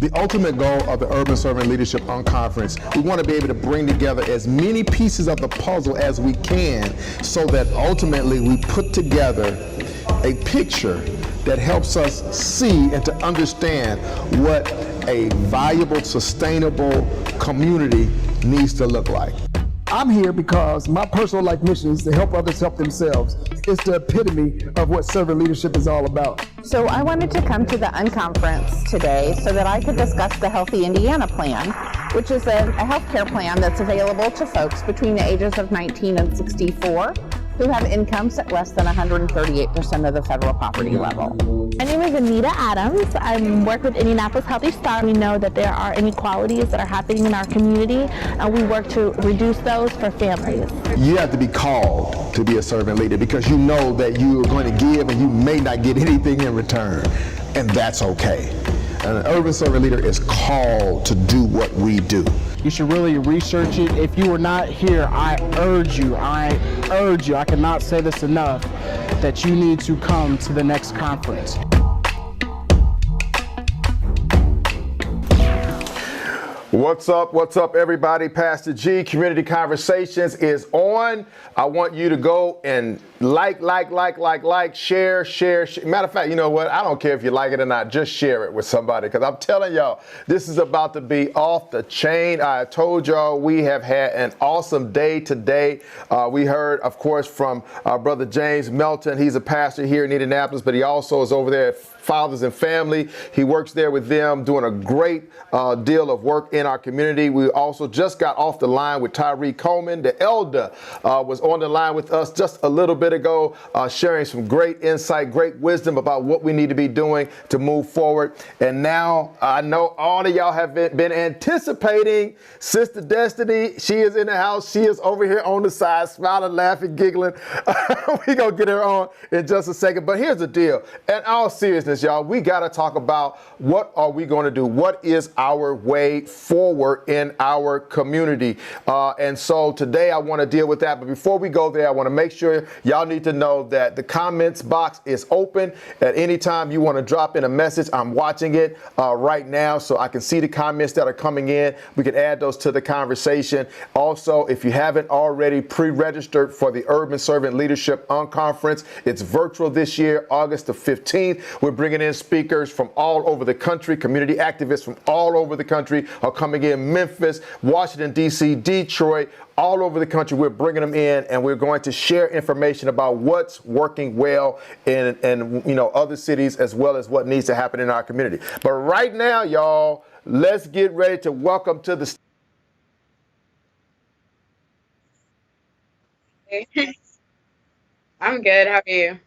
The ultimate goal of the Urban Servant Leadership Unconference, we want to be able to bring together as many pieces of the puzzle as we can so that ultimately we put together a picture that helps us see and to understand what a valuable, sustainable community needs to look like. I'm here because my personal life mission is to help others help themselves. It's the epitome of what servant leadership is all about. So I wanted to come to the Unconference today so that I could discuss the Healthy Indiana Plan, which is a healthcare plan that's available to folks between the ages of 19 and 64 who have incomes at less than 138% of the federal poverty level. My name is Anita Adams. I work with Indianapolis Healthy Star. We know that there are inequalities that are happening in our community, and we work to reduce those for families. You have to be called to be a servant leader because you know that you are going to give and you may not get anything in return, and that's okay. An urban servant leader is called to do what we do. You should really research it. If you were not here, I urge you, I cannot say this enough, that you need to come to the next conference. What's up, everybody? Pastor G, Community Conversations is on. I want you to go and like, share. Matter of fact, you know what? I don't care if you like it or not. Just share it with somebody because I'm telling y'all, this is about to be off the chain. I told y'all we have had an awesome day today. We heard, of course, from our brother James Melton. He's a pastor here in Indianapolis, but he also is over there at Fathers and Family. He works there with them, doing a great deal of work in our community. We also just got off the line with Tyree Coleman. The elder was on the line with us just a little bit ago, sharing some great insight, great wisdom about what we need to be doing to move forward. And now I know all of y'all have been anticipating Sister Destiny. She is in the house. She is over here on the side, smiling, laughing, giggling. We're going to get her on in just a second. But here's the deal. In all seriousness, y'all, we got to talk about what are we going to do? What is our way forward in our community? And so today I want to deal with that. But before we go there, I want to make sure y'all need to know that the comments box is open. At any time you want to drop in a message, I'm watching it right now so I can see the comments that are coming in. We can add those to the conversation. Also, if you haven't already pre-registered for the Urban Servant Leadership Unconference, it's virtual this year, August the 15th. We're bringing in speakers from all over the country. Community activists from all over the country are coming in. Memphis, Washington, D.C., Detroit, all over the country. We're bringing them in, and we're going to share information about what's working well in other cities, as well as what needs to happen in our community. But right now, y'all, let's get ready to welcome to the I'm good. How are you?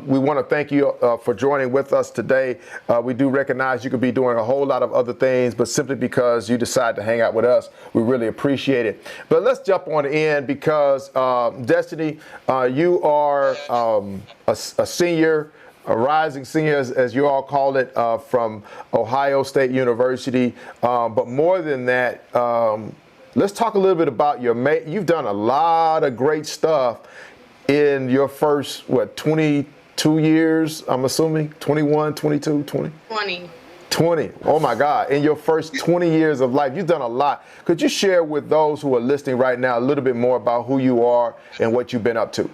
We want to thank you for joining with us today. We do recognize you could be doing a whole lot of other things, but simply because you decide to hang out with us, we really appreciate it. But let's jump on in because Destiny, you are a senior, a rising senior, as you all call it, from Ohio State University. But more than that, let's talk a little bit about you've done a lot of great stuff in your first, 22 years, I'm assuming? 21, 22, 20? 20. Oh my God. In your first 20 years of life, you've done a lot. Could you share with those who are listening right now a little bit more about who you are and what you've been up to?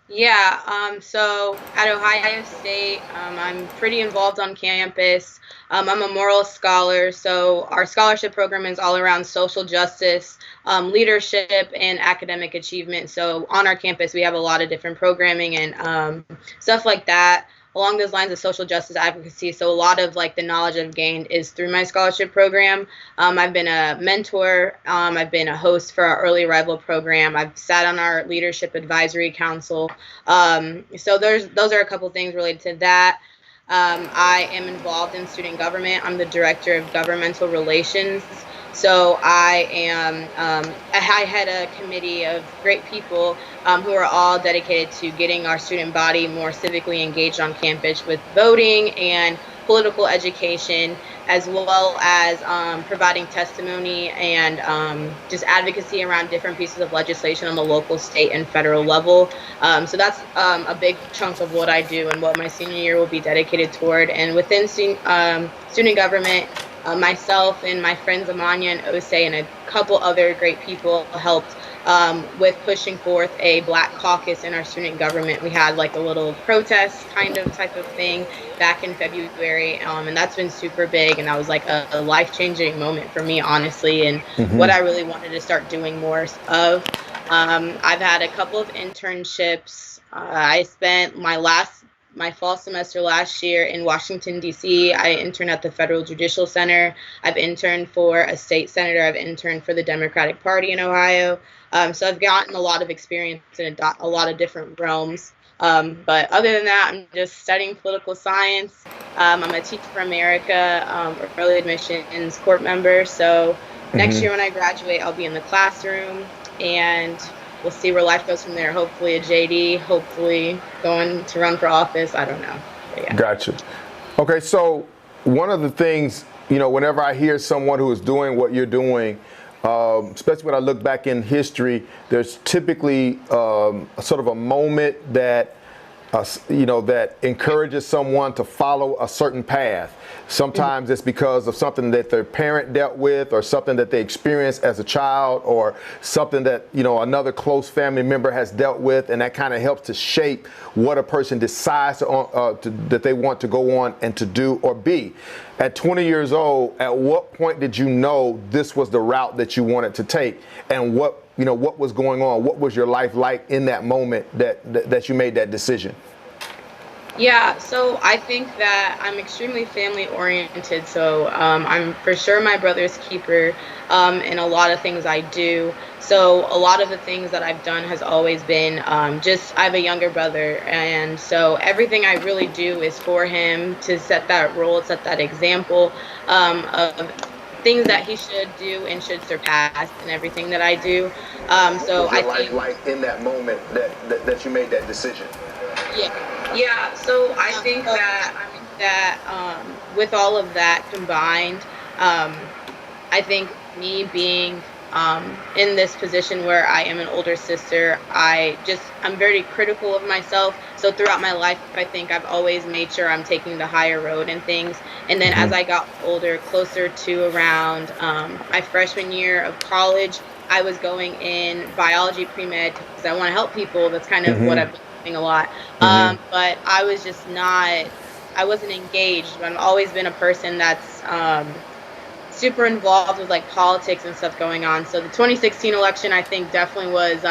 Yeah, so at Ohio State, I'm pretty involved on campus. I'm a moral scholar, so our scholarship program is all around social justice, leadership, and academic achievement. So on our campus, we have a lot of different programming and stuff like that along those lines of social justice advocacy. So a lot of the knowledge I've gained is through my scholarship program. I've been a mentor. I've been a host for our early arrival program. I've sat on our leadership advisory council. So those are a couple things related to that. I am involved in student government. I'm the director of governmental relations. So I head a committee of great people who are all dedicated to getting our student body more civically engaged on campus with voting and political education, as well as providing testimony and just advocacy around different pieces of legislation on the local, state, and federal level. So that's a big chunk of what I do and what my senior year will be dedicated toward. And within student government, myself and my friends Amanya and Ose and a couple other great people helped with pushing forth a Black caucus in our student government. We had like a little protest kind of type of thing back in February, and that's been super big, and that was like a life-changing moment for me, honestly, and what I really wanted to start doing more of. I've had a couple of internships. I spent my fall semester last year in Washington, D.C. I interned at the Federal Judicial Center. I've interned for a state senator. I've interned for the Democratic Party in Ohio. So I've gotten a lot of experience in a lot of different realms. But other than that, I'm just studying political science. I'm a Teach for America early admissions court member. So next year when I graduate, I'll be in the classroom, and we'll see where life goes from there. Hopefully a JD, hopefully going to run for office. I don't know. But yeah. Gotcha. Okay, so one of the things, whenever I hear someone who is doing what you're doing, especially when I look back in history, there's typically sort of a moment that that encourages someone to follow a certain path. Sometimes it's because of something that their parent dealt with, or something that they experienced as a child, or something that another close family member has dealt with, and that kind of helps to shape what a person decides that they want to go on and to do or be. At 20 years old, at what point did you know this was the route that you wanted to take, and what was going on? What was your life like in that moment that you made that decision? Yeah, so I think that I'm extremely family oriented. So I'm for sure my brother's keeper in a lot of things I do. So a lot of the things that I've done has always been I have a younger brother, and so everything I really do is for him, to set that role, set that example of things that he should do and should surpass in everything that I do. So I think like in that moment that you made that decision. Yeah. So I think that with all of that combined, I think me being in this position where I am an older sister, I'm very critical of myself. So throughout my life, I think I've always made sure I'm taking the higher road and things. And then as I got older, closer to around my freshman year of college, I was going in biology pre-med because I want to help people. That's kind of what I've been doing a lot. But I was just I wasn't engaged. But I've always been a person that's super involved with like politics and stuff going on. So the 2016 election, I think, definitely was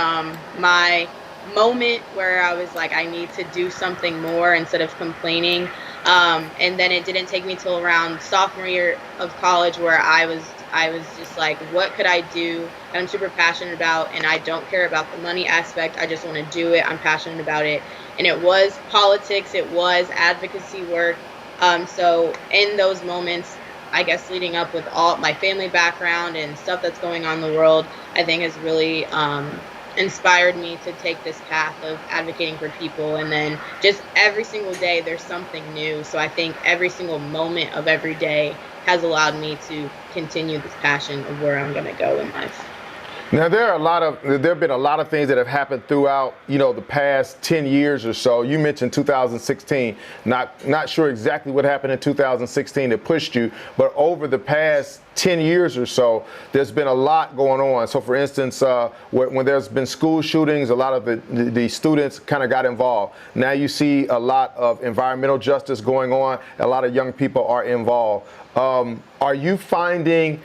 my moment where I was like, I need to do something more instead of complaining. And then it didn't take me till around sophomore year of college where I was just like, what could I do that I'm super passionate about, and I don't care about the money aspect. I just want to do it. I'm passionate about it. And it was politics. It was advocacy work. So in those moments, I guess leading up with all my family background and stuff that's going on in the world, I think has really inspired me to take this path of advocating for people. And then just every single day there's something new. So I think every single moment of every day has allowed me to continue this passion of where I'm going to go in life. Now there have been a lot of things that have happened throughout, the past 10 years or so. You mentioned 2016. Not sure exactly what happened in 2016 that pushed you, but over the past 10 years or so, there's been a lot going on. So for instance, when there's been school shootings, a lot of the students kind of got involved. Now you see a lot of environmental justice going on. A lot of young people are involved. Are you finding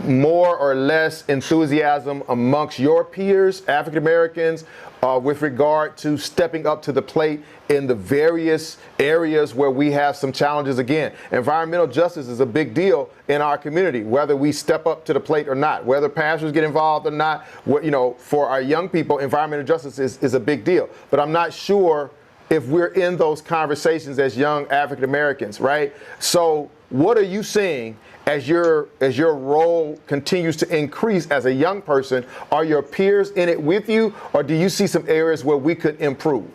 more or less enthusiasm amongst your peers, African Americans, with regard to stepping up to the plate in the various areas where we have some challenges? Again, environmental justice is a big deal in our community, whether we step up to the plate or not, whether pastors get involved or not. For our young people, environmental justice is a big deal. But I'm not sure if we're in those conversations as young African Americans, right? So what are you seeing as your role continues to increase as a young person? Are your peers in it with you, or do you see some areas where we could improve?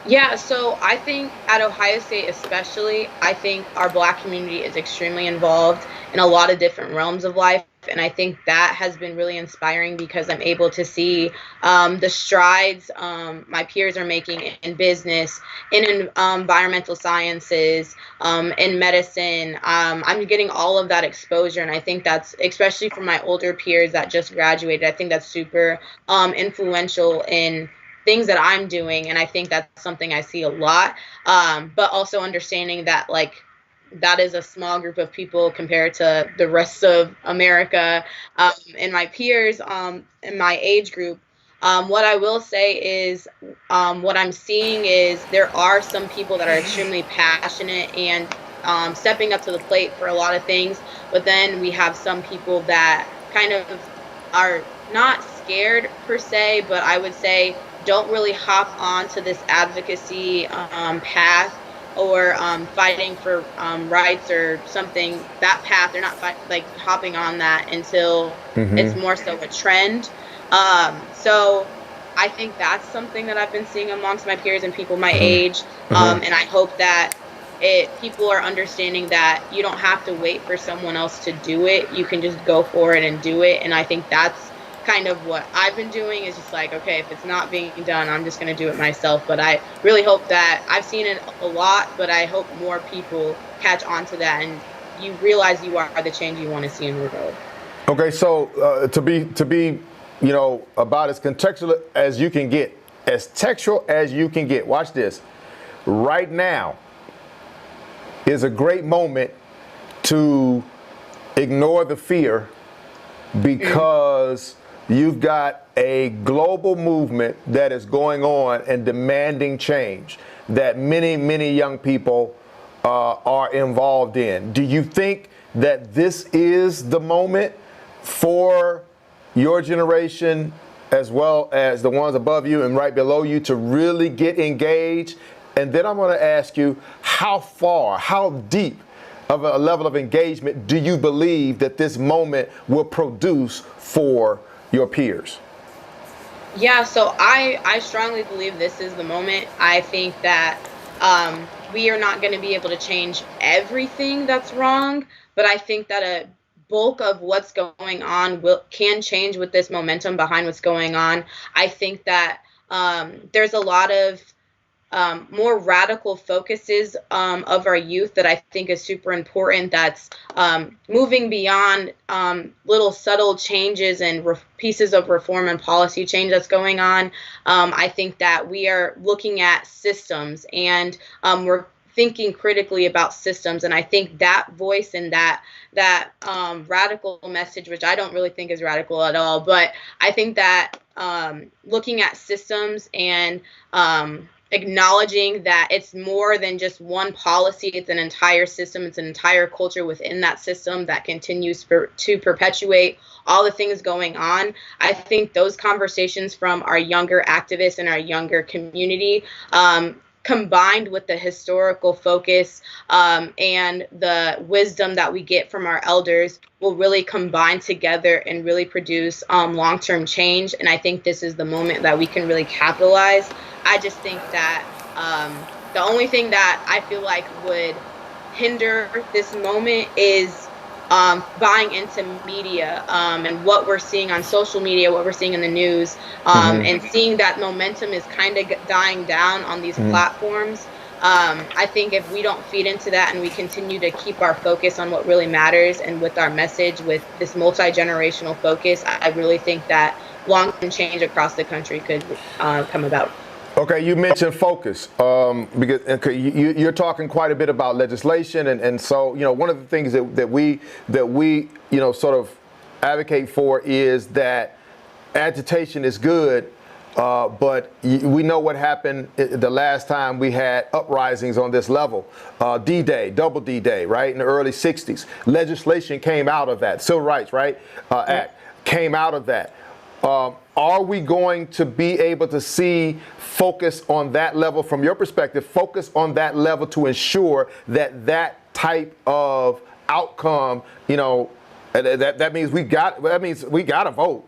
Yeah, so I think at Ohio State especially, I think our Black community is extremely involved in a lot of different realms of life. And I think that has been really inspiring because I'm able to see the strides my peers are making in business, in environmental sciences, in medicine. I'm getting all of that exposure. And I think that's, especially for my older peers that just graduated, I think that's super influential in things that I'm doing, and I think that's something I see a lot. But also understanding that that is a small group of people compared to the rest of America and my peers in my age group. What I will say is what I'm seeing is there are some people that are extremely passionate and stepping up to the plate for a lot of things, but then we have some people that kind of are not scared per se, but I would say don't really hop onto this advocacy path or fighting for rights or something, that path. They're not hopping on that until it's more so a trend. So I think that's something that I've been seeing amongst my peers and people my age. And I hope that people are understanding that you don't have to wait for someone else to do it. You can just go for it and do it. And I think that's kind of what I've been doing, is just okay, if it's not being done, I'm just going to do it myself. But I really hope that I've seen it a lot, but I hope more people catch on to that and you realize you are the change you want to see in the world. Okay, so to be about as contextual as you can get, as textual as you can get. Watch this. Right now is a great moment to ignore the fear, because you've got a global movement that is going on and demanding change that many, many young people are involved in. Do you think that this is the moment for your generation, as well as the ones above you and right below you, to really get engaged? And then I'm going to ask you, how far, how deep of a level of engagement do you believe that this moment will produce for your peers? Yeah, so I strongly believe this is the moment. I think that we are not going to be able to change everything that's wrong, but I think that a bulk of what's going on can change with this momentum behind what's going on. I think that there's a lot of more radical focuses of our youth that I think is super important. That's moving beyond little subtle changes and pieces of reform and policy change that's going on. I think that we are looking at systems, and we're thinking critically about systems. And I think that voice and that radical message, which I don't really think is radical at all, but I think that looking at systems and acknowledging that it's more than just one policy, it's an entire system, it's an entire culture within that system that continues to perpetuate all the things going on. I think those conversations from our younger activists and our younger community, combined with the historical focus and the wisdom that we get from our elders, will really combine together and really produce long-term change. And I think this is the moment that we can really capitalize. I just think that the only thing that I feel like would hinder this moment is buying into media and what we're seeing on social media, what we're seeing in the news, and seeing that momentum is kind of dying down on these platforms. I think if we don't feed into that and we continue to keep our focus on what really matters, and with our message, with this multi-generational focus, I really think that long-term change across the country could come about. Okay, you mentioned focus, because you're talking quite a bit about legislation, and so one of the things that we sort of advocate for is that agitation is good, but we know what happened the last time we had uprisings on this level. D-Day, double D-Day, right, in the early 60s. Legislation came out of that. Civil Rights, right, Act came out of that. Are we going to be able to see focus on that level, from your perspective, focus on that level to ensure that that type of outcome, that means we got to vote.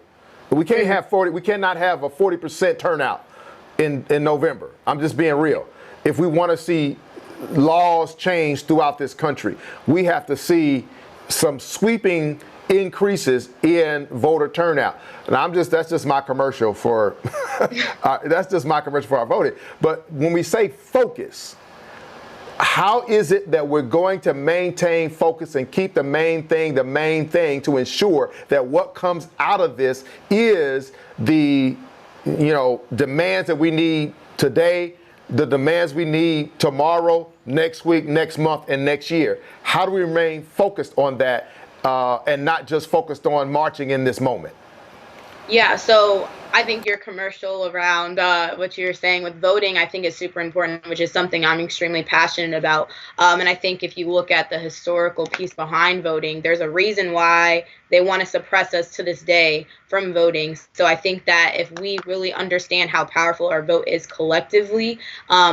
We can't have 40. We cannot have a 40% turnout in November. I'm just being real. If we want to see laws change throughout this country, we have to see some sweeping increases in voter turnout. And that's just my commercial for that's just my commercial for our voting. But when we say focus, how is it that we're going to maintain focus and keep the main thing to ensure that what comes out of this is the demands that we need today, the demands we need tomorrow, next week, next month, and next year? How do we remain focused on that and not just focused on marching in this moment? Yeah, so I think your commercial around what you're saying with voting, I think is super important, which is something I'm extremely passionate about. And I think if you look at the historical piece behind voting, there's a reason why they want to suppress us to this day from voting. So I think that if we really understand how powerful our vote is collectively,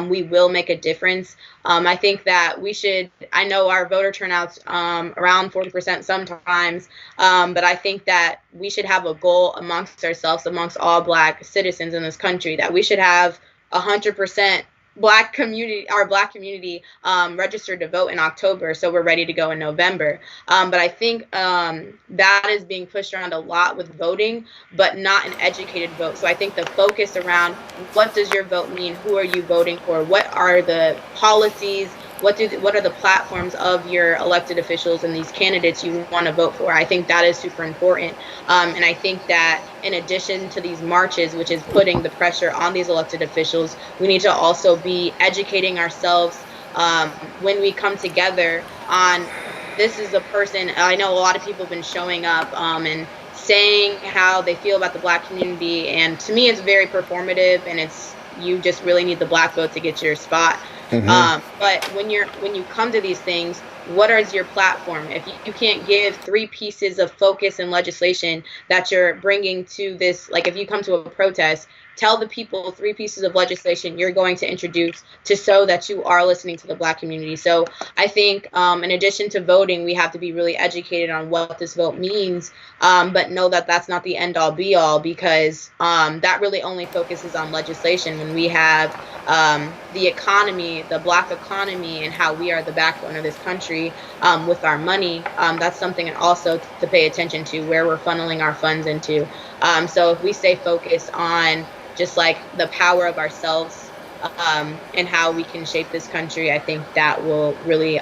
we will make a difference. I think that we should, I know our voter turnout's around 40% sometimes, but I think that we should have a goal amongst ourselves, amongst all Black citizens in this country, that we should have 100% our Black community registered to vote in October, so we're ready to go in November. But I think that is being pushed around a lot with voting, but not an educated vote. So I think the focus around what does your vote mean? Who are you voting for? What are the policies? What are the platforms of your elected officials and these candidates you want to vote for? I think that is super important. And I think that in addition to these marches, which is putting the pressure on these elected officials, we need to also be educating ourselves when we come together on this is a person. I know a lot of people have been showing up and saying how they feel about the Black community. And to me, it's very performative, and you just really need the Black vote to get your spot. Mm-hmm. But when you come to these things, what is your platform? If you can't give 3 pieces of focus and legislation that you're bringing to this, like if you come to a protest, tell the people 3 pieces of legislation you're going to introduce to show that you are listening to the Black community. So I think in addition to voting, we have to be really educated on what this vote means, but know that that's not the end all be all, because that really only focuses on legislation when we have the economy, the Black economy, and how we are the backbone of this country with our money. That's something also to pay attention to, where we're funneling our funds into. So if we stay focused on just like the power of ourselves and how we can shape this country, I think that will really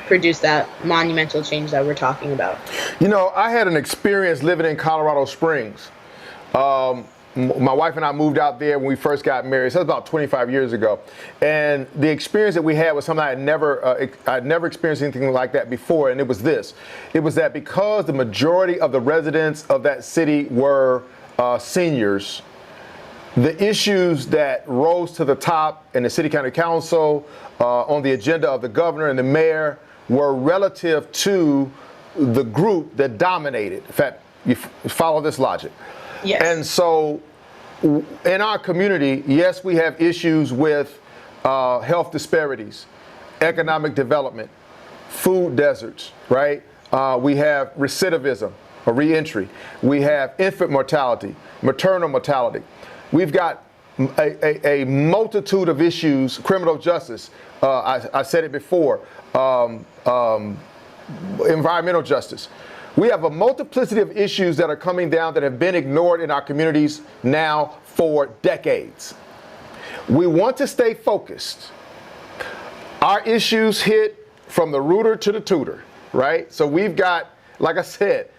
produce that monumental change that we're talking about. I had an experience living in Colorado Springs. My wife and I moved out there when we first got married. So that was about 25 years ago. And the experience that we had was something I'd never experienced anything like that before. And it was this. It was that because the majority of the residents of that city were seniors, the issues that rose to the top in the city county council, on the agenda of the governor and the mayor, were relative to the group that dominated. In fact, you follow this logic. Yes. And so in our community, yes, we have issues with health disparities, economic development, food deserts, right? We have recidivism or reentry. We have infant mortality, maternal mortality. We've got a multitude of issues, criminal justice. I said it before, environmental justice. We have a multiplicity of issues that are coming down that have been ignored in our communities now for decades. We want to stay focused. Our issues hit from the rooter to the tutor, right? So we've got, like I said,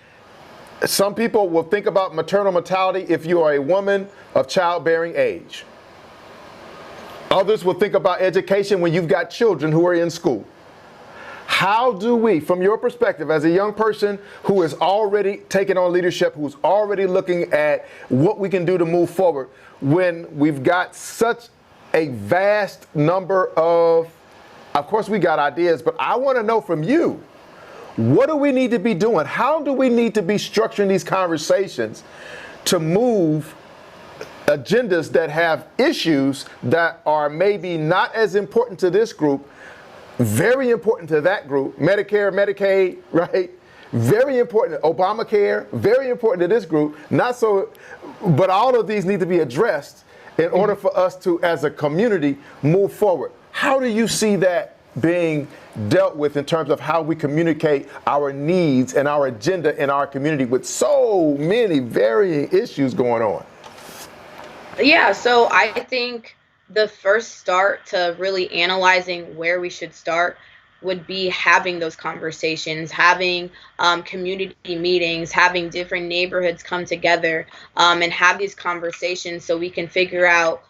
some people will think about maternal mortality if you are a woman of childbearing age. Others will think about education when you've got children who are in school. How do we, from your perspective, as a young person who is already taking on leadership, who's already looking at what we can do to move forward, when we've got such a vast number of course we got ideas, but I want to know from you, what do we need to be doing? How do we need to be structuring these conversations to move agendas that have issues that are maybe not as important to this group, very important to that group, Medicare, Medicaid, right? Very important, Obamacare, very important to this group, not so, but all of these need to be addressed. in order for us to, as a community, move forward. How do you see that being dealt with in terms of how we communicate our needs and our agenda in our community with so many varying issues going on? Yeah, so I think the first start to really analyzing where we should start would be having those conversations, having community meetings, having different neighborhoods come together and have these conversations so we can figure out,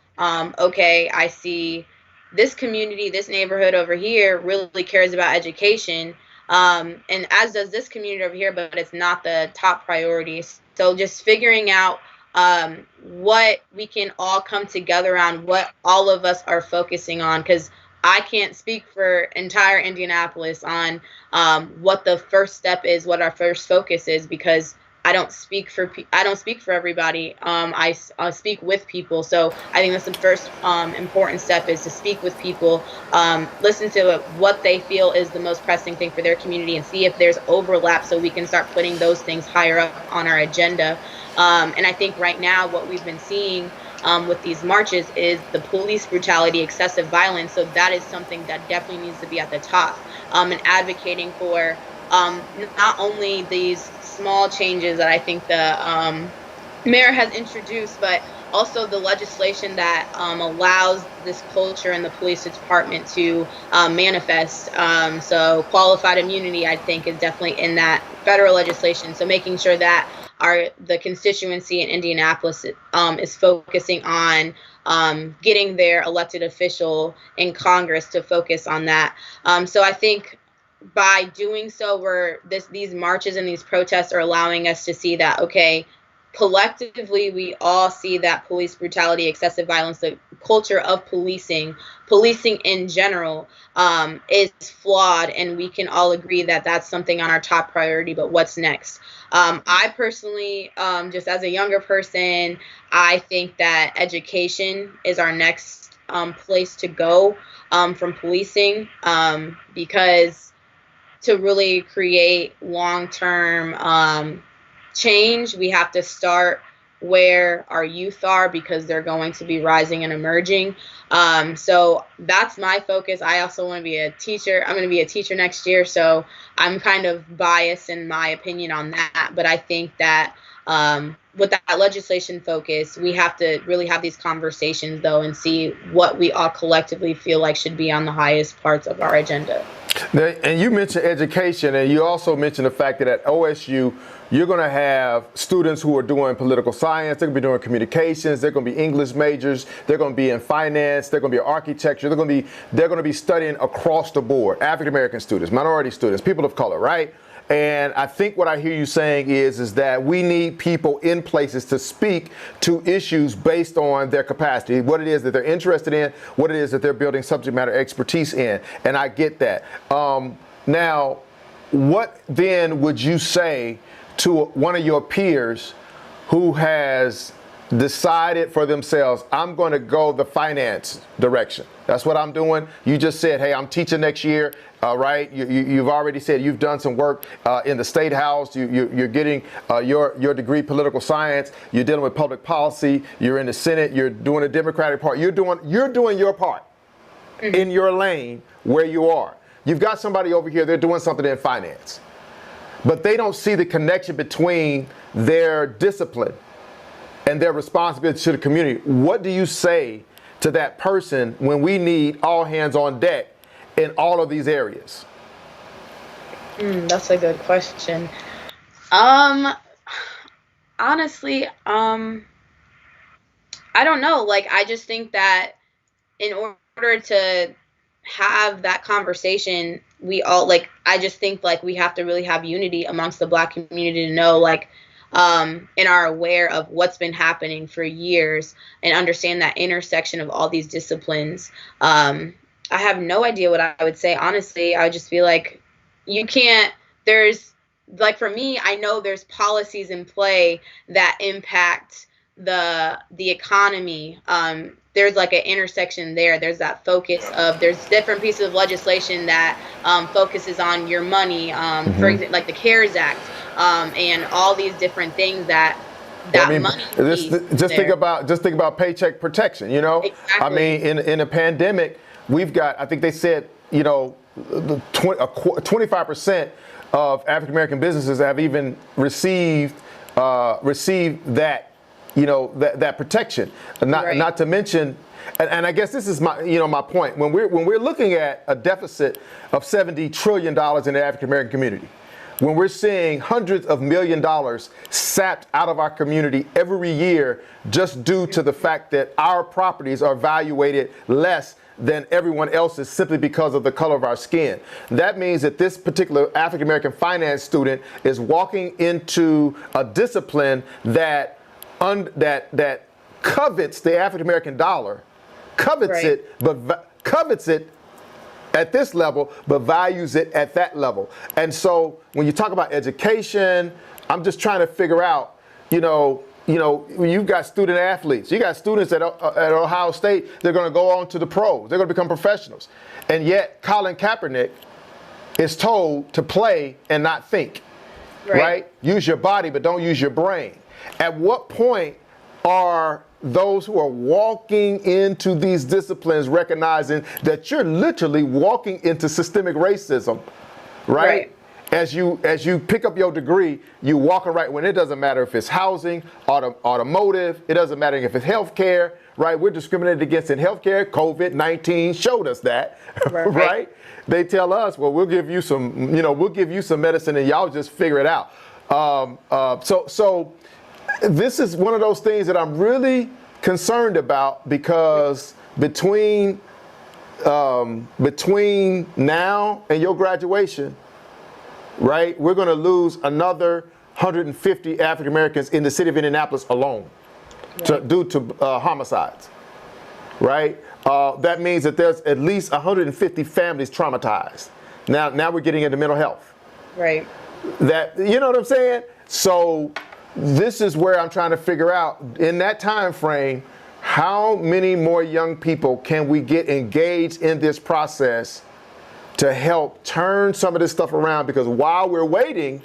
okay, I see this community, this neighborhood over here really cares about education, and as does this community over here, but it's not the top priority. So just figuring out what we can all come together on, what all of us are focusing on, because I can't speak for entire Indianapolis on what the first step is, what our first focus is, because I don't speak for everybody. I speak with people, so I think that's the first important step, is to speak with people, listen to what they feel is the most pressing thing for their community, and see if there's overlap, so we can start putting those things higher up on our agenda. And I think right now what we've been seeing with these marches is the police brutality, excessive violence. So that is something that definitely needs to be at the top, and advocating for not only these small changes that I think the mayor has introduced, but also the legislation that allows this culture in the police department to manifest. So qualified immunity, I think, is definitely in that federal legislation. So making sure that the constituency in Indianapolis is focusing on getting their elected official in Congress to focus on that. So I think by doing so, these marches and these protests are allowing us to see that, okay, collectively, we all see that police brutality, excessive violence, the culture of policing in general is flawed, and we can all agree that that's something on our top priority. But what's next? I personally, just as a younger person, I think that education is our next place to go from policing, because to really create long-term change, we have to start where our youth are, because they're going to be rising and emerging. So that's my focus. I also want to be a teacher. I'm going to be a teacher next year, so I'm kind of biased in my opinion on that. But I think that with that legislation focus, we have to really have these conversations, though, and see what we all collectively feel like should be on the highest parts of our agenda. Now, and you mentioned education, and you also mentioned the fact that at OSU, you're going to have students who are doing political science, they're going to be doing communications, they're going to be English majors, they're going to be in finance, they're going to be architecture, they're going to be studying across the board, African American students, minority students, people of color, right? And I think what I hear you saying is that we need people in places to speak to issues based on their capacity, what it is that they're interested in, what it is that they're building subject matter expertise in. And I get that. Now, what then would you say to one of your peers who has decided for themselves, I'm going to go the finance direction? That's what I'm doing. You just said, hey, I'm teaching next year. Right? You've already said you've done some work in the State House. You're getting your degree political science. You're dealing with public policy. You're in the Senate. You're doing a Democratic part. You're doing your part in your lane where you are. You've got somebody over here. They're doing something in finance, but they don't see the connection between their discipline and their responsibility to the community. What do you say to that person when we need all hands on deck in all of these areas? That's a good question. Honestly, I don't know. Like, I just think that in order to have that conversation, we all, like, I just think, like, we have to really have unity amongst the Black community to know, like, and are aware of what's been happening for years and understand that intersection of all these disciplines. I have no idea what I would say. Honestly, I would just feel like there's, like, for me, I know there's policies in play that impact the economy. There's like an intersection there. There's that focus of, there's different pieces of legislation that focuses on your money, for example, like the CARES Act, and all these different things that that I mean, money this, piece just think there. about paycheck protection. You know, I Exactly. mean, in a pandemic, we've got. I think they said, you know, 25% of African American businesses have even received that, you know, that protection. Right. Not to mention. And I guess this is my point. When we're looking at a deficit of $70 trillion in the African American community, when we're seeing hundreds of $millions sapped out of our community every year just due to the fact that our properties are valuated less than everyone else's simply because of the color of our skin. That means that this particular African American finance student is walking into a discipline that covets the African American dollar, covets it at this level, but values it at that level. And so when you talk about education, I'm just trying to figure out, you know, when you've got student athletes, you got students at Ohio State, they're going to go on to the pros, they're going to become professionals. And yet Colin Kaepernick is told to play and not think, right? Use your body, but don't use your brain. At what point are those who are walking into these disciplines recognizing that you're literally walking into systemic racism, right? As you pick up your degree, you walking right when it doesn't matter if it's housing, automotive, it doesn't matter if it's healthcare, right? We're discriminated against in healthcare. COVID-19 showed us that, right? They tell us, well, we'll give you some medicine and y'all just figure it out. So this is one of those things that I'm really concerned about, because between now and your graduation, right, we're going to lose another 150 African Americans in the city of Indianapolis alone due to homicides, right? That means that there's at least 150 families traumatized. Now we're getting into mental health. Right. That, you know what I'm saying? So this is where I'm trying to figure out, in that time frame, how many more young people can we get engaged in this process to help turn some of this stuff around? Because while we're waiting,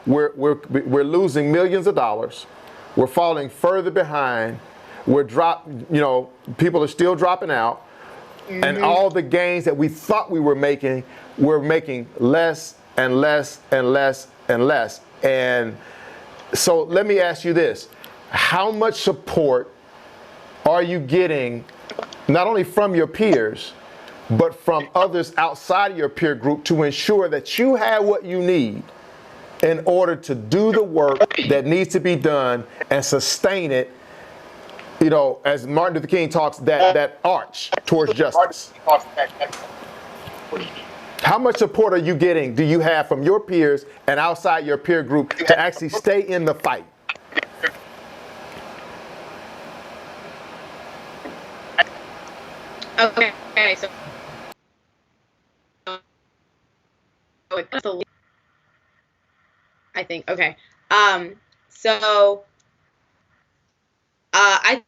we're losing millions of dollars. We're falling further behind. People are still dropping out. And all the gains that we thought we were making, we're making less and less and less and less. And so let me ask you this. How much support are you getting, not only from your peers, but from others outside of your peer group, to ensure that you have what you need in order to do the work that needs to be done and sustain it, you know, as Martin Luther King talks, that arch towards justice? How much support are you getting, do you have from your peers and outside your peer group to actually stay in the fight? Okay, so I think, okay. So I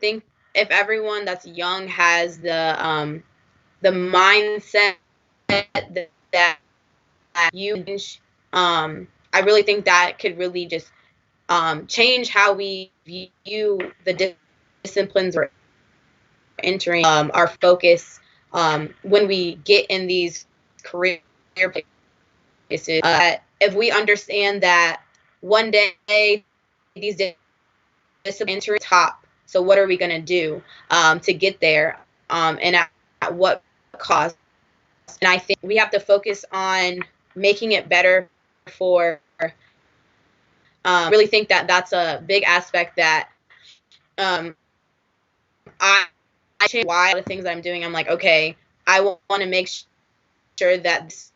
think if everyone that's young has the mindset that you, I really think that could really just change how we view the disciplines we're entering, our focus when we get in these career places. If we understand that one day these disciplines enter top, so what are we going to do to get there, and at what cost? And I think we have to focus on making it better for. Really think that that's a big aspect that I change why a lot of things that I'm doing. I'm like, okay, I want to make sure that this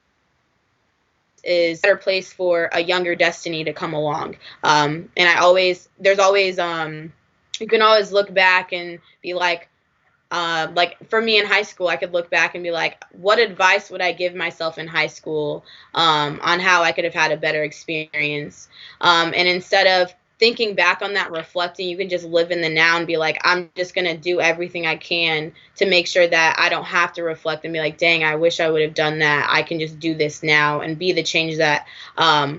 is a better place for a younger destiny to come along. And there's always, you can always look back and be like for me in high school, I could look back and be like, what advice would I give myself in high school on how I could have had a better experience? And instead of thinking back on that, reflecting, you can just live in the now and be like, I'm just going to do everything I can to make sure that I don't have to reflect and be like, dang, I wish I would have done that. I can just do this now and be the change that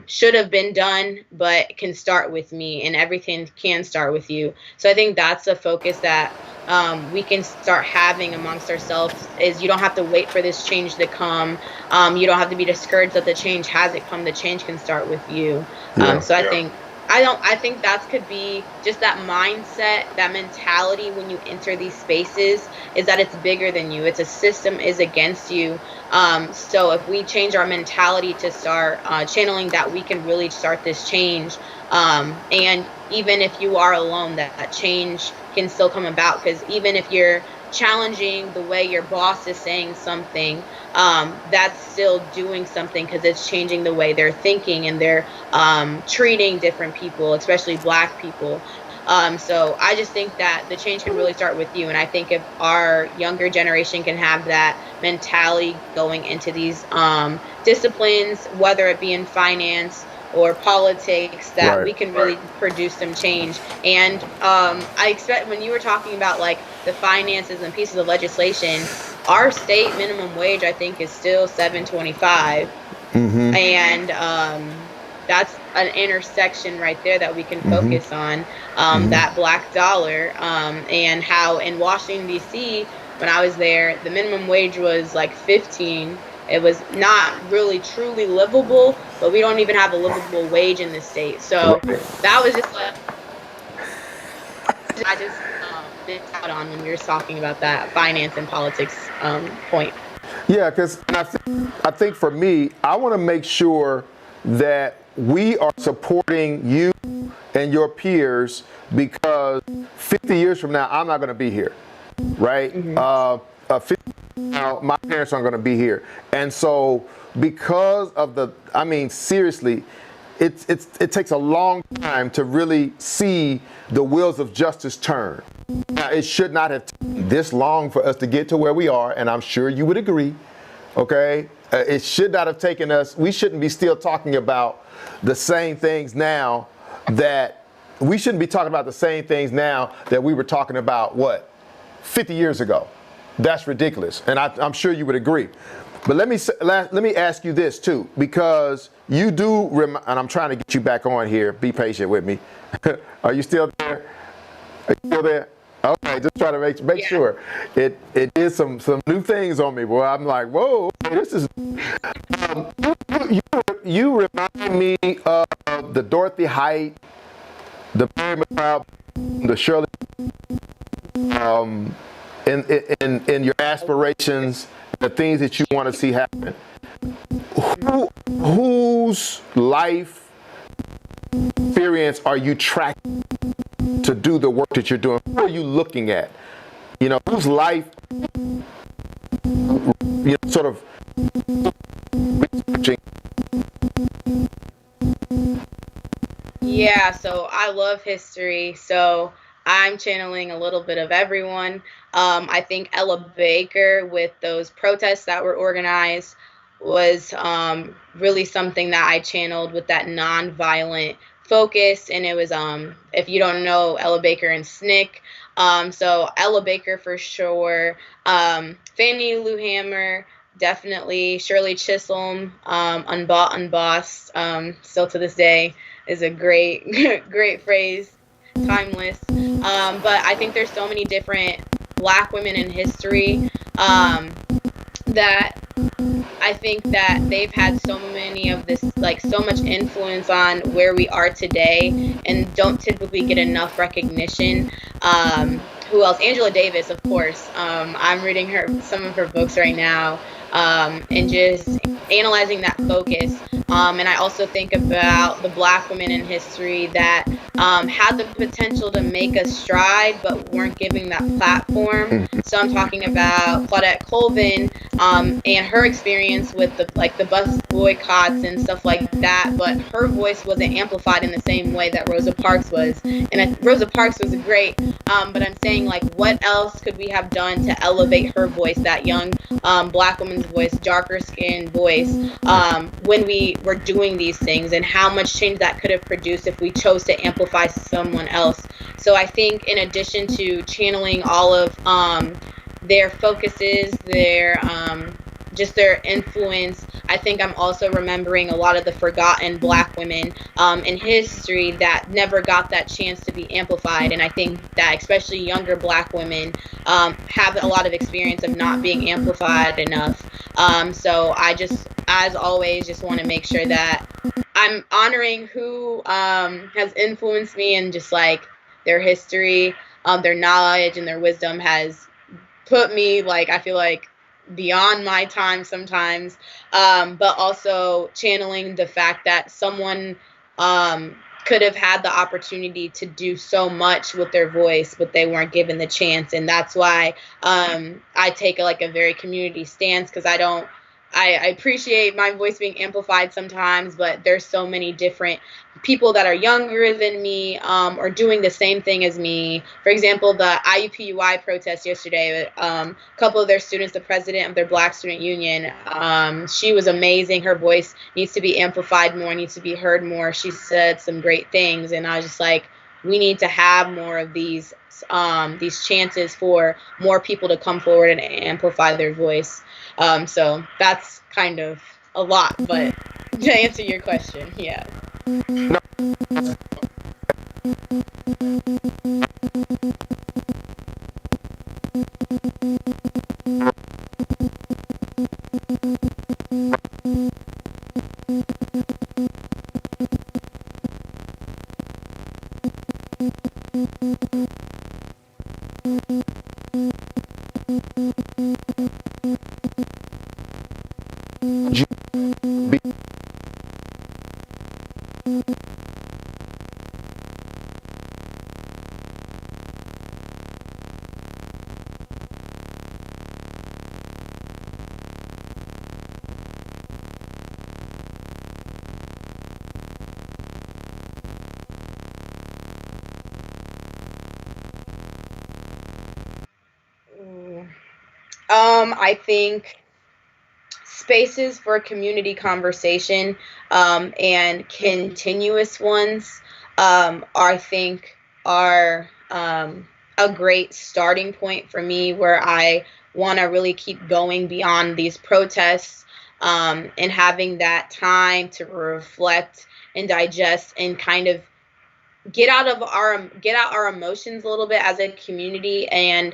should have been done, but can start with me, and everything can start with you. So I think that's a focus that we can start having amongst ourselves, is you don't have to wait for this change to come. You don't have to be discouraged that the change hasn't come. The change can start with you. So I think that could be just that mindset, that mentality when you enter these spaces, is that it's bigger than you. It's a system is against you. So if we change our mentality to start channeling that, we can really start this change. And even if you are alone, that change can still come about, because even if you're challenging the way your boss is saying something, that's still doing something, because it's changing the way they're thinking and they're treating different people, especially Black people. So I just think that the change can really start with you. And I think if our younger generation can have that mentality going into these disciplines, whether it be in finance or politics, that we can really produce some change. And I expect, when you were talking about like the finances and pieces of legislation, our state minimum wage, I think, is still $7.25, and that's an intersection right there that we can focus on, that Black dollar, and how in Washington D.C. when I was there, the minimum wage was like $15. It was not really truly livable, but we don't even have a livable wage in this state. So that was just like, I just missed out on when you were talking about that finance and politics point. Yeah, because I think for me, I want to make sure that we are supporting you and your peers, because 50 years from now, I'm not going to be here, right? 50 now, my parents aren't going to be here. And so because of seriously, it takes a long time to really see the wheels of justice turn. Now, it should not have taken this long for us to get to where we are, and I'm sure you would agree, okay? It should not have taken us, we shouldn't be still talking about the same things now that, we shouldn't be talking about the same things now that we were talking about, 50 years ago. That's ridiculous, and I'm sure you would agree. But let me ask you this too, because you do, and I'm trying to get you back on here. Be patient with me. Are you still there? Are you still there? Okay, just trying to make sure. It is some new things on me, boy. I'm like, whoa, this is. You remind me of the Dorothy Height, the Mary McLeod, the Shirley. In your aspirations, the things that you want to see happen, whose life experience are you tracking to do the work that you're doing? Who are you looking at? Whose life, sort of researching? Yeah, so I love history, so I'm channeling a little bit of everyone. I think Ella Baker, with those protests that were organized, was really something that I channeled with that nonviolent focus. And it was, if you don't know, Ella Baker and SNCC. So Ella Baker for sure. Fannie Lou Hamer, definitely. Shirley Chisholm, Unbossed, still to this day, is a great, great phrase. Timeless. But I think there's so many different Black women in history that I think that they've had so many of this, like so much influence on where we are today, and don't typically get enough recognition. Who else? Angela Davis, of course. I'm reading some of her books right now, and just analyzing that focus. And I also think about the Black women in history that had the potential to make a stride, but weren't giving that platform. So I'm talking about Claudette Colvin and her experience with the bus boycotts and stuff like that. But her voice wasn't amplified in the same way that Rosa Parks was. And Rosa Parks was great. But I'm saying, like, what else could we have done to elevate her voice, that young Black woman's woman's voice, darker skinned voice, when we were doing these things, and how much change that could have produced if we chose to amplify someone else. So I think in addition to channeling all of their focuses, their just their influence, I think I'm also remembering a lot of the forgotten Black women in history that never got that chance to be amplified. And I think that especially younger Black women have a lot of experience of not being amplified enough. So I just, as always, just want to make sure that I'm honoring who has influenced me, and just like their history, their knowledge and their wisdom has put me, like, I feel like beyond my time sometimes, but also channeling the fact that someone could have had the opportunity to do so much with their voice, but they weren't given the chance. And that's why I take a very community stance, because I appreciate my voice being amplified sometimes, but there's so many different people that are younger than me or doing the same thing as me. For example, the IUPUI protest yesterday, a couple of their students, the president of their Black Student Union, she was amazing. Her voice needs to be amplified more, needs to be heard more. She said some great things, and I was just like, we need to have more of these chances for more people to come forward and amplify their voice. So that's kind of a lot, but to answer your question, yeah. I think spaces for community conversation and continuous ones I think are a great starting point for me, where I want to really keep going beyond these protests and having that time to reflect and digest and kind of get out our emotions a little bit as a community, and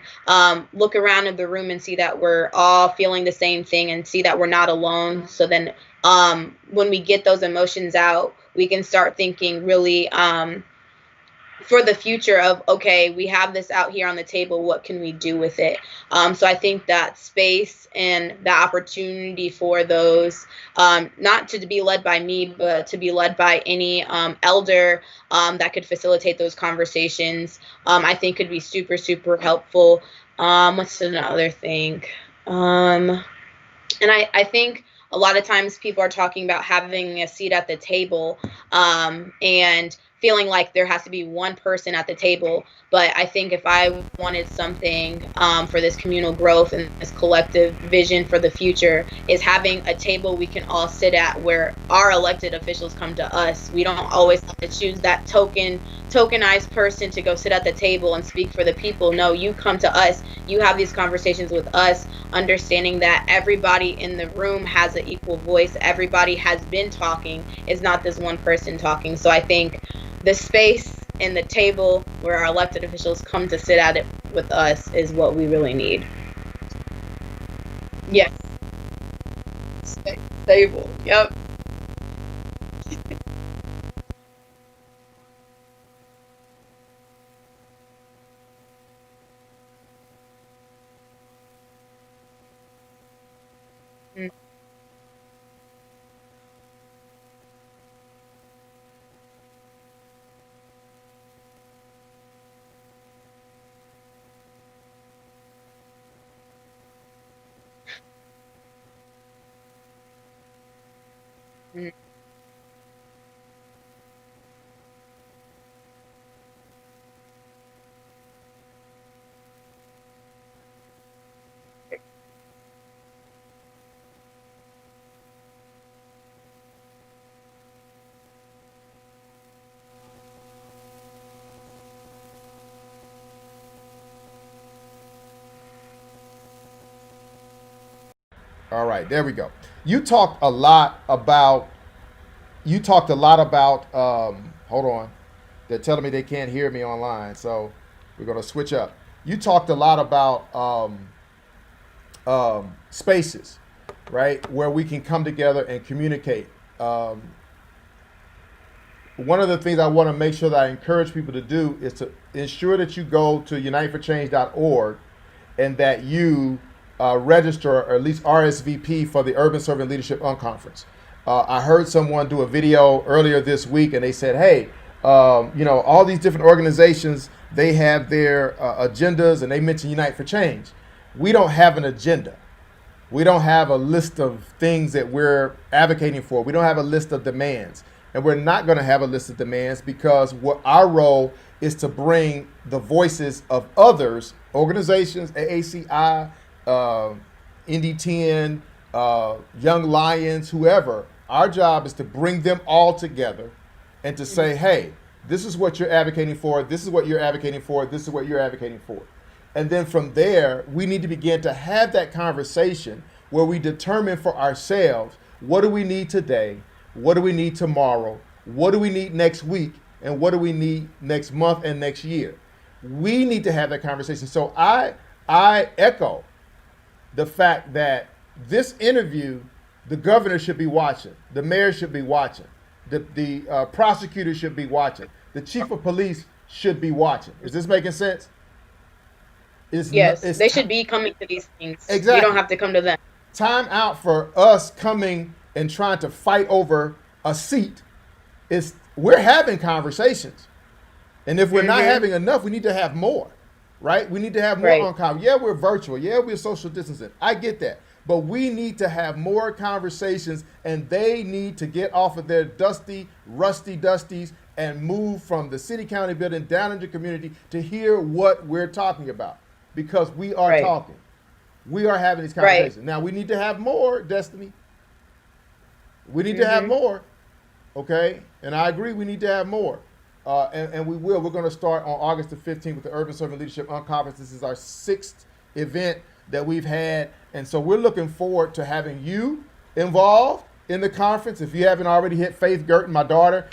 look around in the room and see that we're all feeling the same thing, and see that we're not alone. So then when we get those emotions out, we can start thinking really for the future of, okay, we have this out here on the table, what can we do with it? So I think that space and the opportunity for those, not to be led by me, but to be led by any elder that could facilitate those conversations, I think could be super, super helpful. What's another thing? And I think a lot of times people are talking about having a seat at the table and feeling like there has to be one person at the table. But I think if I wanted something for this communal growth and this collective vision for the future, is having a table we can all sit at, where our elected officials come to us. We don't always have to choose that tokenized person to go sit at the table and speak for the people. No, you come to us, you have these conversations with us, understanding that everybody in the room has an equal voice. Everybody has been talking. It's not this one person talking. So I think the space and the table where our elected officials come to sit at it with us is what we really need. Yes. Table. Yep. Mm. Mm. All right, there we go. You talked a lot about. Hold on. They're telling me they can't hear me online, so we're gonna switch up. You talked a lot about spaces, right, where we can come together and communicate. One of the things I want to make sure that I encourage people to do is to ensure that you go to uniteforchange.org and that you register or at least RSVP for the Urban Servant Leadership Unconference. I heard someone do a video earlier this week and they said, hey, all these different organizations, they have their agendas and they mention Unite for Change. We don't have an agenda. We don't have a list of things that we're advocating for. We don't have a list of demands. And we're not going to have a list of demands because what our role is to bring the voices of others, organizations, AACI, ND10, Young Lions, whoever. Our job is to bring them all together and to say, hey, this is what you're advocating for. This is what you're advocating for. This is what you're advocating for. And then from there, we need to begin to have that conversation where we determine for ourselves, what do we need today? What do we need tomorrow? What do we need next week? And what do we need next month and next year? We need to have that conversation. So I echo the fact that this interview, the governor should be watching. The mayor should be watching. The prosecutor should be watching. The chief of police should be watching. Is this making sense? Yes, they should be coming to these things. Exactly. You don't have to come to them. Time out for us coming and trying to fight over a seat. We're having conversations. And if we're not having enough, we need to have more, right? We need to have more on conversation. Yeah, we're virtual. Yeah, we're social distancing. I get that. But we need to have more conversations, and they need to get off of their rusty dusties and move from the city county building down into the community to hear what we're talking about, because we are talking. We are having these conversations. Now, we need to have more, Destiny. We need to have more, okay? And I agree, we need to have more. And we will. We're going to start on August the 15th with the Urban Servant Leadership Unconference. This is our 6th event that we've had. And so we're looking forward to having you involved in the conference. If you haven't already hit Faith Gerton, my daughter,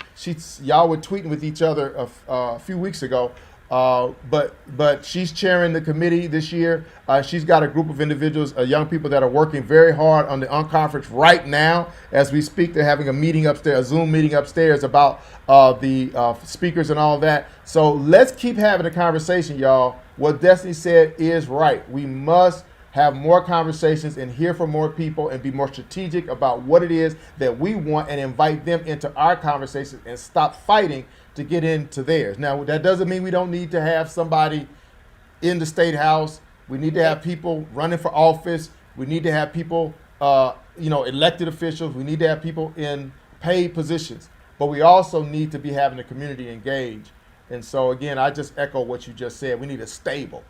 y'all were tweeting with each other a few weeks ago. But she's chairing the committee this year. She's got a group of individuals, young people that are working very hard on the unconference right now. As we speak, they're having a meeting upstairs, a Zoom meeting upstairs about the speakers and all that. So let's keep having a conversation, y'all. What Destiny said is right. We must have more conversations and hear from more people and be more strategic about what it is that we want and invite them into our conversations and stop fighting to get into theirs. Now, that doesn't mean we don't need to have somebody in the State House. We need to have people running for office. We need to have people, elected officials. We need to have people in paid positions. But we also need to be having the community engaged. And so, again, I just echo what you just said. We need a stable.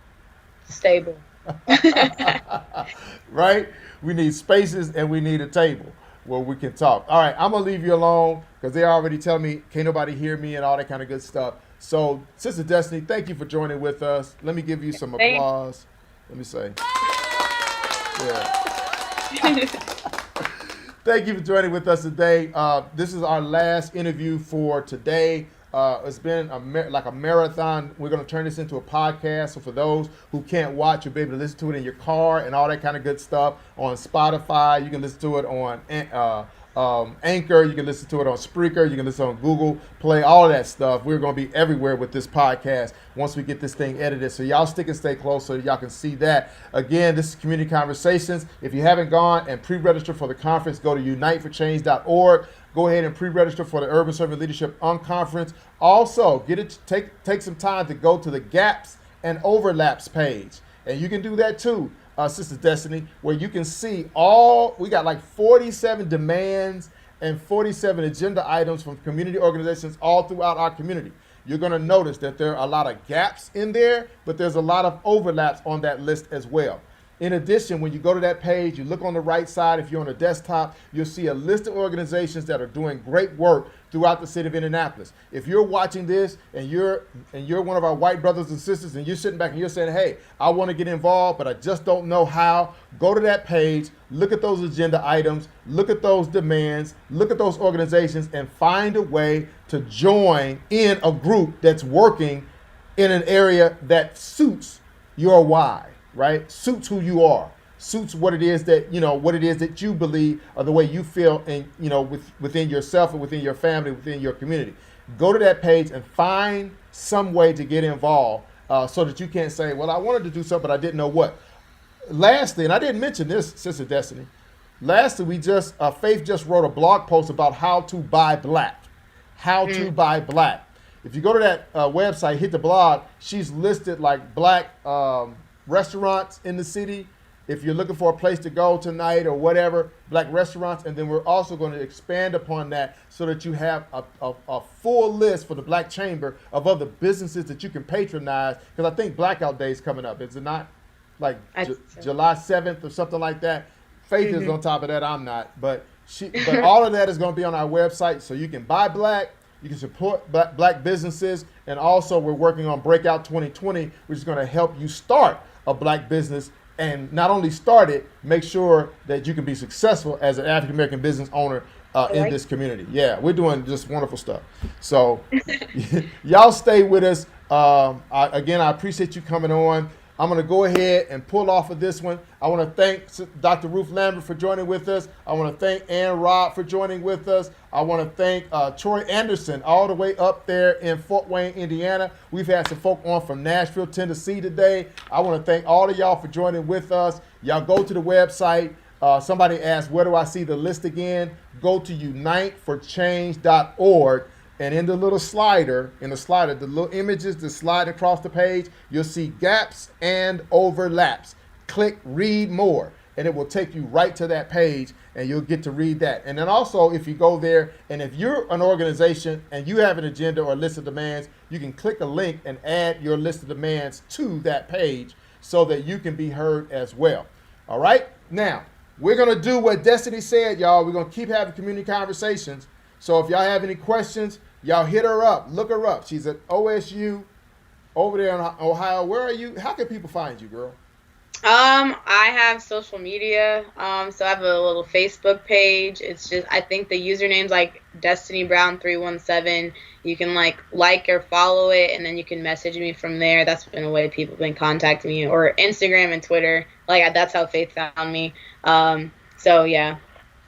Right? We need spaces and we need a table where we can talk. All right, I'm going to leave you alone because they already tell me can't nobody hear me and all that kind of good stuff. So, Sister Destiny, thank you for joining with us. Let me give you some applause. Let me say. Yeah. Thank you for joining with us today. This is our last interview for today. It's been like a marathon. We're going to turn this into a podcast. So for those who can't watch, you'll be able to listen to it in your car and all that kind of good stuff on Spotify. You can listen to it on Anchor. You can listen to it on Spreaker. You can listen on Google Play, all of that stuff. We're going to be everywhere with this podcast once we get this thing edited. So y'all stick and stay close so y'all can see that. Again, this is Community Conversations. If you haven't gone and pre-registered for the conference, go to uniteforchange.org. Go ahead and pre-register for the Urban Servant Leadership Unconference. Also, take some time to go to the Gaps and Overlaps page. And you can do that too, Sister Destiny, where you can see we got like 47 demands and 47 agenda items from community organizations all throughout our community. You're going to notice that there are a lot of gaps in there, but there's a lot of overlaps on that list as well. In addition, when you go to that page, you look on the right side, if you're on a desktop, you'll see a list of organizations that are doing great work throughout the city of Indianapolis. If you're watching this and you're one of our white brothers and sisters and you're sitting back and you're saying, hey, I want to get involved, but I just don't know how, go to that page, look at those agenda items, look at those demands, look at those organizations, and find a way to join in a group that's working in an area that suits your why, right? Suits who you are, suits what it is that, what it is that you believe or the way you feel and, within yourself and within your family, within your community. Go to that page and find some way to get involved so that you can't say, well, I wanted to do something, but I didn't know what. Lastly, and I didn't mention this, Sister Destiny, lastly, Faith just wrote a blog post about how to buy black. How to buy black. If you go to that website, hit the blog, she's listed like black restaurants in the city. If you're looking for a place to go tonight or whatever, black restaurants. And then we're also going to expand upon that so that you have a full list for the Black Chamber of other businesses that you can patronize. Because I think Blackout Day is coming up, is it not? Like July 7th or something like that. Faith is on top of that, I'm not. But all of that is going to be on our website so you can buy black. You can support black businesses, and also we're working on Breakout 2020, which is going to help you start a black business, and not only start it, make sure that you can be successful as an African-American business owner in this community. Yeah, we're doing just wonderful stuff. So y'all stay with us. Again, I appreciate you coming on. I'm going to go ahead and pull off of this one. I want to thank Dr. Ruth Lambert for joining with us. I want to thank Ann Robb for joining with us. I want to thank Troy Anderson all the way up there in Fort Wayne, Indiana. We've had some folk on from Nashville, Tennessee today. I want to thank all of y'all for joining with us. Y'all go to the website. Somebody asked, where do I see the list again? Go to uniteforchange.org. And in the little slider, the little images that slide across the page, you'll see gaps and overlaps. Click read more, and it will take you right to that page, and you'll get to read that. And then also, if you go there, and if you're an organization and you have an agenda or a list of demands, you can click a link and add your list of demands to that page so that you can be heard as well. All right? Now, we're going to do what Destiny said, y'all. We're going to keep having community conversations. So if y'all have any questions, y'all hit her up, look her up. She's at OSU over there in Ohio. Where are you? How can people find you, girl? I have social media. So I have a little Facebook page. It's just, I think the username's like Destiny Brown 317. You can like or follow it, and then you can message me from there. That's been a way people have been contacting me, or Instagram and Twitter. Like that's how Faith found me. So yeah.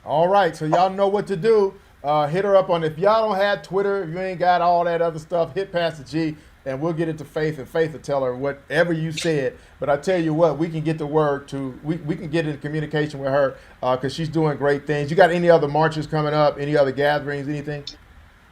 All right. So y'all know what to do. Hit her up on, if y'all don't have Twitter, if you ain't got all that other stuff, hit Pastor G, and we'll get it to Faith, and Faith will tell her whatever you said. But I tell you what, we can get the word to, we can get into communication with her because she's doing great things. You got any other marches coming up, any other gatherings, anything?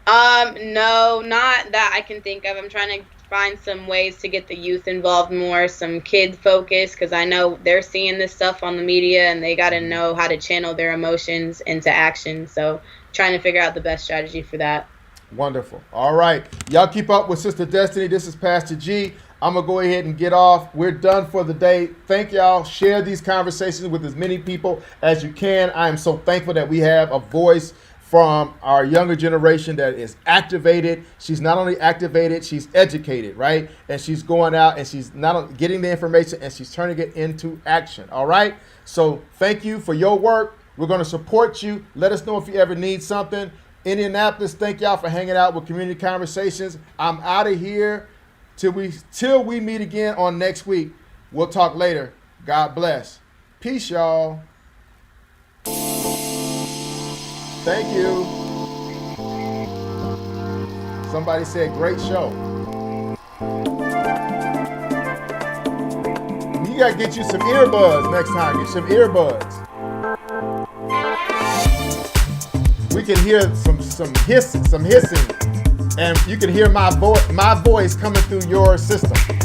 No, not that I can think of. I'm trying to find some ways to get the youth involved more, some kid focus, because I know they're seeing this stuff on the media and they got to know how to channel their emotions into action. So trying to figure out the best strategy for that. Wonderful. All right. Y'all keep up with Sister Destiny. This is Pastor G. I'm going to go ahead and get off. We're done for the day. Thank y'all. Share these conversations with as many people as you can. I am so thankful that we have a voice from our younger generation that is activated. She's not only activated, she's educated, right? And she's going out and she's not only getting the information and she's turning it into action. All right. So thank you for your work. We're going to support you. Let us know if you ever need something. Indianapolis, thank y'all for hanging out with Community Conversations. I'm out of here till we meet again on next week. We'll talk later. God bless. Peace, y'all. Thank you. Somebody said great show. You gotta get you some earbuds next time. Get some earbuds. We can hear some hissing, and you can hear my voice coming through your system.